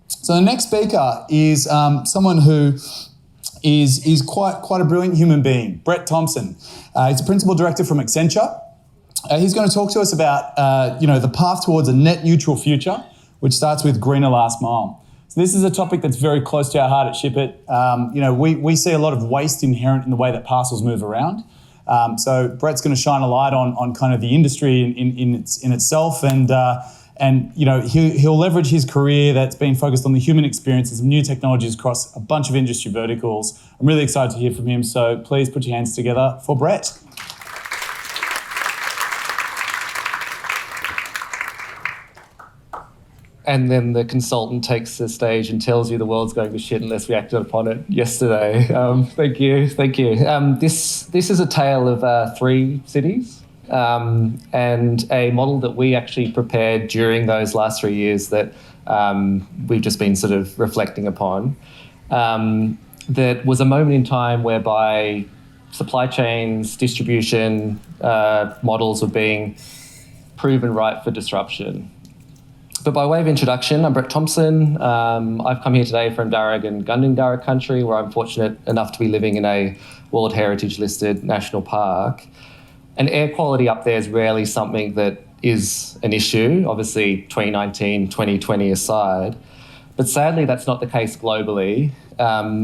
So the next speaker is someone who is quite a brilliant human being, Brett Thompson. He's a principal director from Accenture. He's going to talk to us about the path towards a net neutral future, which starts with greener last mile. So this is a topic that's very close to our heart at ShipIt. We see a lot of waste inherent in the way that parcels move around. So Brett's going to shine a light on kind of the industry in itself, and he'll leverage his career that's been focused on the human experiences of new technologies across a bunch of industry verticals. I'm really excited to hear from him. So please put your hands together for Brett. And then the consultant takes the stage and tells you the world's going to shit unless we acted upon it yesterday. Thank you. This is a tale of 3 cities and a model that we actually prepared during those last 3 years that we've just been sort of reflecting upon. That was a moment in time whereby supply chains, distribution models were being proven right for disruption. But by way of introduction, I'm Brett Thompson. I've come here today from Darug and Gundungurra country, where I'm fortunate enough to be living in a World Heritage listed national park. And air quality up there is rarely something that is an issue, obviously 2019, 2020 aside. But sadly, that's not the case globally,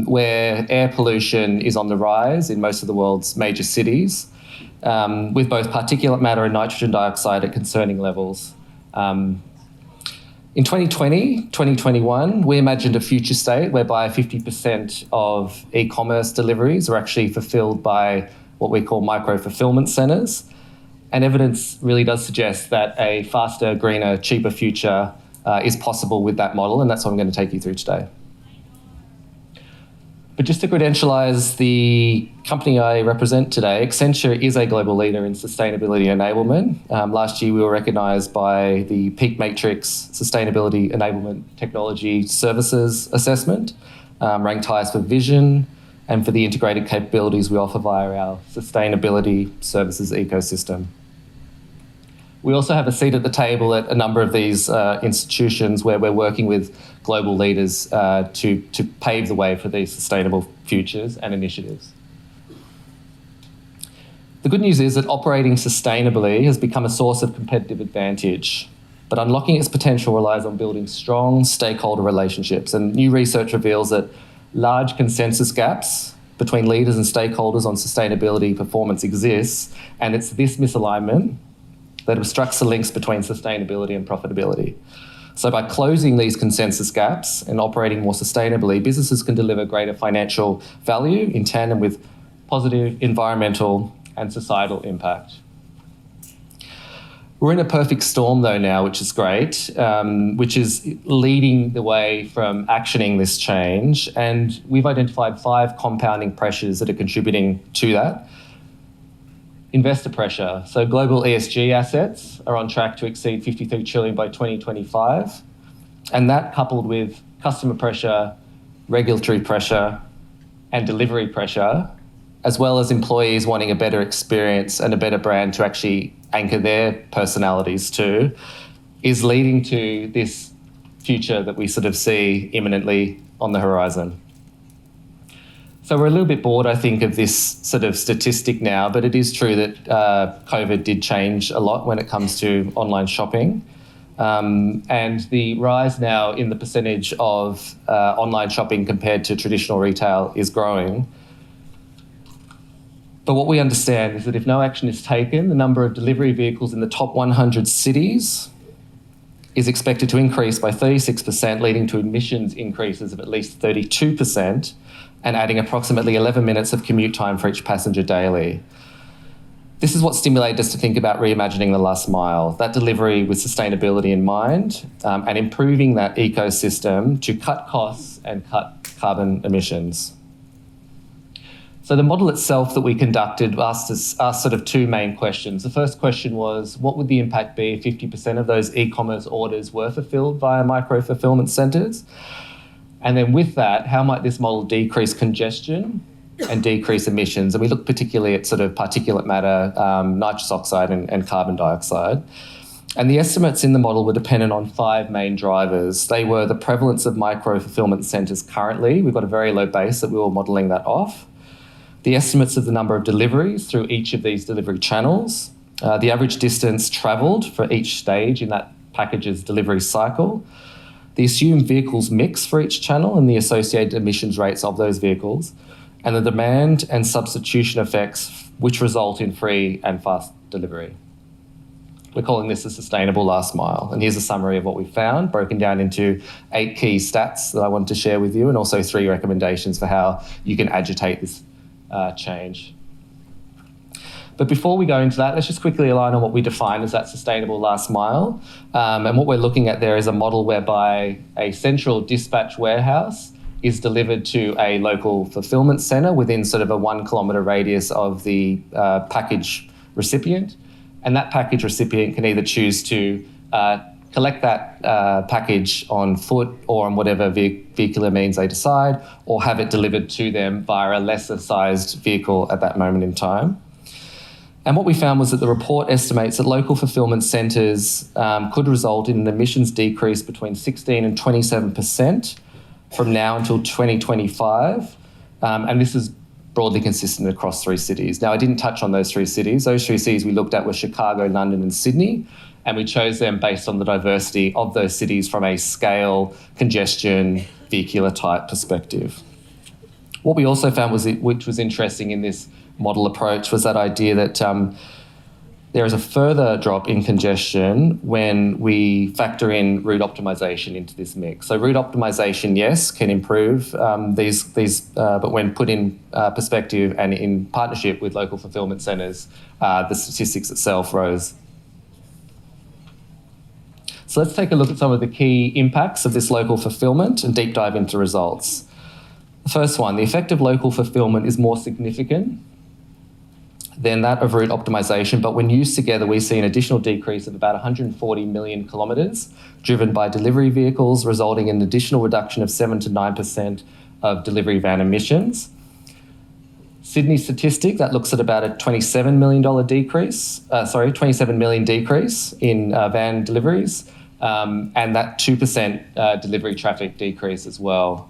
where air pollution is on the rise in most of the world's major cities, with both particulate matter and nitrogen dioxide at concerning levels. In 2020, 2021, we imagined a future state whereby 50% of e-commerce deliveries are actually fulfilled by what we call micro-fulfillment centres. And evidence really does suggest that a faster, greener, cheaper future is possible with that model, and that's what I'm going to take you through today. But just to credentialise the company I represent today, Accenture is a global leader in sustainability enablement. Last year, we were recognised by the Peak Matrix Sustainability Enablement Technology Services Assessment, ranked highest for vision and for the integrated capabilities we offer via our sustainability services ecosystem. We also have a seat at the table at a number of these institutions where we're working with global leaders to pave the way for these sustainable futures and initiatives. The good news is that operating sustainably has become a source of competitive advantage, but unlocking its potential relies on building strong stakeholder relationships. And new research reveals that large consensus gaps between leaders and stakeholders on sustainability performance exists, and it's this misalignment that obstructs the links between sustainability and profitability. So by closing these consensus gaps and operating more sustainably, businesses can deliver greater financial value in tandem with positive environmental and societal impact. We're in a perfect storm though now, which is great, which is leading the way from actioning this change. And we've identified 5 compounding pressures that are contributing to that. Investor pressure. So global ESG assets are on track to exceed 53 trillion by 2025. And that coupled with customer pressure, regulatory pressure, and delivery pressure, as well as employees wanting a better experience and a better brand to actually anchor their personalities to, is leading to this future that we sort of see imminently on the horizon. So we're a little bit bored, I think, of this sort of statistic now, but it is true that COVID did change a lot when it comes to online shopping. And the rise now in the percentage of online shopping compared to traditional retail is growing. But what we understand is that if no action is taken, the number of delivery vehicles in the top 100 cities is expected to increase by 36%, leading to emissions increases of at least 32%, and adding approximately 11 minutes of commute time for each passenger daily. This is what stimulated us to think about reimagining the last mile, that delivery with sustainability in mind, and improving that ecosystem to cut costs and cut carbon emissions. So the model itself that we conducted asked sort of 2 main questions. The first question was, what would the impact be if 50% of those e-commerce orders were fulfilled via micro-fulfillment centres? And then with that, how might this model decrease congestion and decrease emissions? And we look particularly at sort of particulate matter, nitrous oxide and carbon dioxide. And the estimates in the model were dependent on 5 main drivers. They were the prevalence of micro-fulfillment centres currently. We've got a very low base that we were modelling that off. The estimates of the number of deliveries through each of these delivery channels. The average distance travelled for each stage in that package's delivery cycle. The assumed vehicles mix for each channel and the associated emissions rates of those vehicles. And the demand and substitution effects which result in free and fast delivery. We're calling this a sustainable last mile. And here's a summary of what we found, broken down into 8 key stats that I wanted to share with you, and also 3 recommendations for how you can agitate this change. But before we go into that, let's just quickly align on what we define as that sustainable last mile. And what we're looking at there is a model whereby a central dispatch warehouse is delivered to a local fulfillment centre within sort of a 1 kilometre radius of the package recipient. And that package recipient can either choose to collect that package on foot or on whatever vehicular means they decide, or have it delivered to them via a lesser sized vehicle at that moment in time. And what we found was that the report estimates that local fulfillment centres could result in an emissions decrease between 16 and 27% from now until 2025. And this is broadly consistent across 3 cities. Now, I didn't touch on those 3 cities. Those 3 cities we looked at were Chicago, London and Sydney, and we chose them based on the diversity of those cities from a scale, congestion, vehicular type perspective. What we also found which was interesting in this model approach was that idea that there is a further drop in congestion when we factor in route optimization into this mix. So route optimization, yes, can improve these, but when put in perspective and in partnership with local fulfillment centres, the statistics itself rose. So let's take a look at some of the key impacts of this local fulfillment and deep dive into results. The first one, the effect of local fulfillment is more significant than that of route optimization, but when used together, we see an additional decrease of about 140 million kilometres driven by delivery vehicles, resulting in an additional reduction of 7 to 9% of delivery van emissions. Sydney statistic, that looks at about a $27 million decrease, 27 million decrease in van deliveries, and that 2% delivery traffic decrease as well.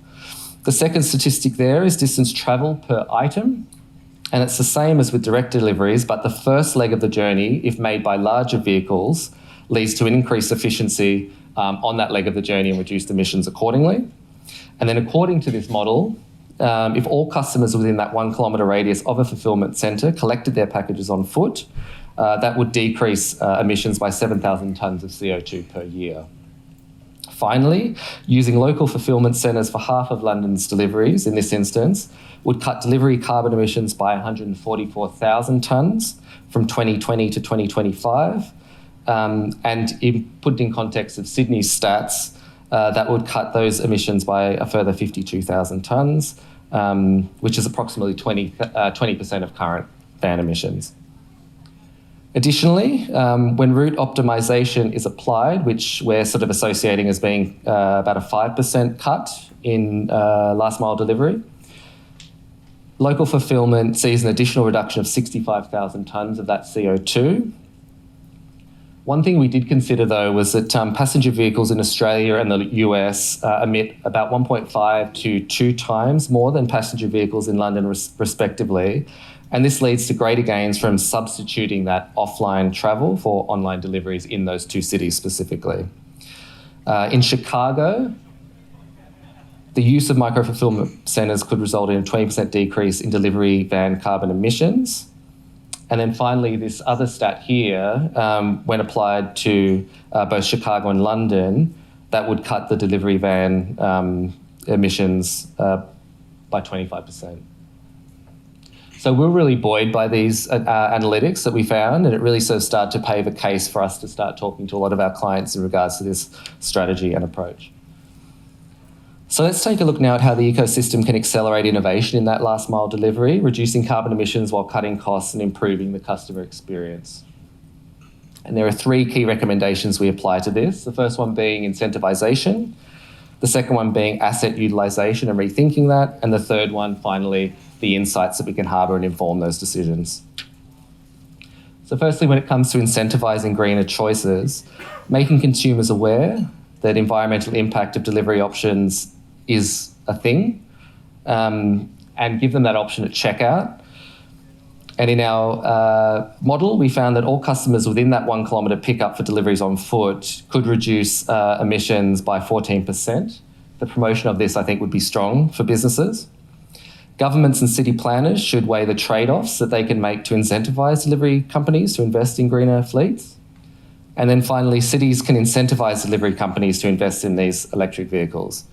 The second statistic there is distance travelled per item. And it's the same as with direct deliveries, but the first leg of the journey, if made by larger vehicles, leads to an increased efficiency on that leg of the journey and reduced emissions accordingly. And then according to this model, if all customers within that 1 kilometre radius of a fulfillment centre collected their packages on foot, that would decrease emissions by 7,000 tonnes of CO2 per year. Finally, using local fulfillment centres for half of London's deliveries, in this instance, would cut delivery carbon emissions by 144,000 tonnes from 2020 to 2025. And put in context of Sydney's stats, that would cut those emissions by a further 52,000 tonnes, which is approximately 20% of current van emissions. Additionally, when route optimization is applied, which we're sort of associating as being about a 5% cut in last mile delivery, local fulfillment sees an additional reduction of 65,000 tonnes of that CO2. One thing we did consider, though, was that passenger vehicles in Australia and the US emit about 1.5 to 2 times more than passenger vehicles in London, respectively. And this leads to greater gains from substituting that offline travel for online deliveries in those 2 cities specifically. In Chicago, the use of micro-fulfillment centres could result in a 20% decrease in delivery van carbon emissions. And then finally, this other stat here, when applied to both Chicago and London, that would cut the delivery van emissions by 25%. So we're really buoyed by these analytics that we found, and it really sort of started to pave a case for us to start talking to a lot of our clients in regards to this strategy and approach. So let's take a look now at how the ecosystem can accelerate innovation in that last mile delivery, reducing carbon emissions while cutting costs and improving the customer experience. And there are 3 key recommendations we apply to this. The first one being incentivization, the second one being asset utilization and rethinking that, and the third one, finally, the insights that we can harbour and inform those decisions. So firstly, when it comes to incentivizing greener choices, making consumers aware that environmental impact of delivery options is a thing, and give them that option at checkout. And in our model, we found that all customers within that 1 kilometre pickup for deliveries on foot could reduce emissions by 14%. The promotion of this, I think, would be strong for businesses. Governments and city planners should weigh the trade-offs that they can make to incentivise delivery companies to invest in greener fleets. And then finally, cities can incentivise delivery companies to invest in these electric vehicles.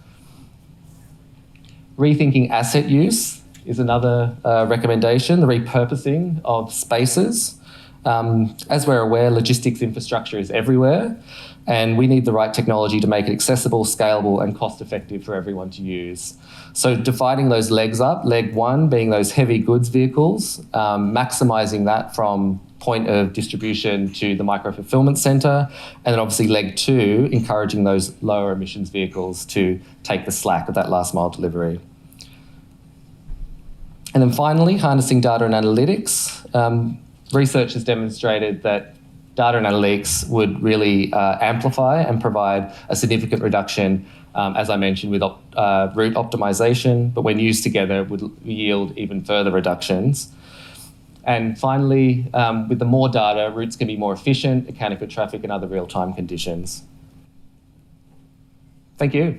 Rethinking asset use is another recommendation, the repurposing of spaces. As we're aware, logistics infrastructure is everywhere, and we need the right technology to make it accessible, scalable, and cost-effective for everyone to use. So dividing those legs up, leg one being those heavy goods vehicles, maximising that from point of distribution to the micro-fulfillment centre, and then obviously leg two, encouraging those lower emissions vehicles to take the slack of that last mile delivery. And then finally, harnessing data and analytics. Research has demonstrated that data and analytics would really amplify and provide a significant reduction, as I mentioned, with route optimization, but when used together, would yield even further reductions. And finally, with the more data, routes can be more efficient, accounting for traffic and other real-time conditions. Thank you.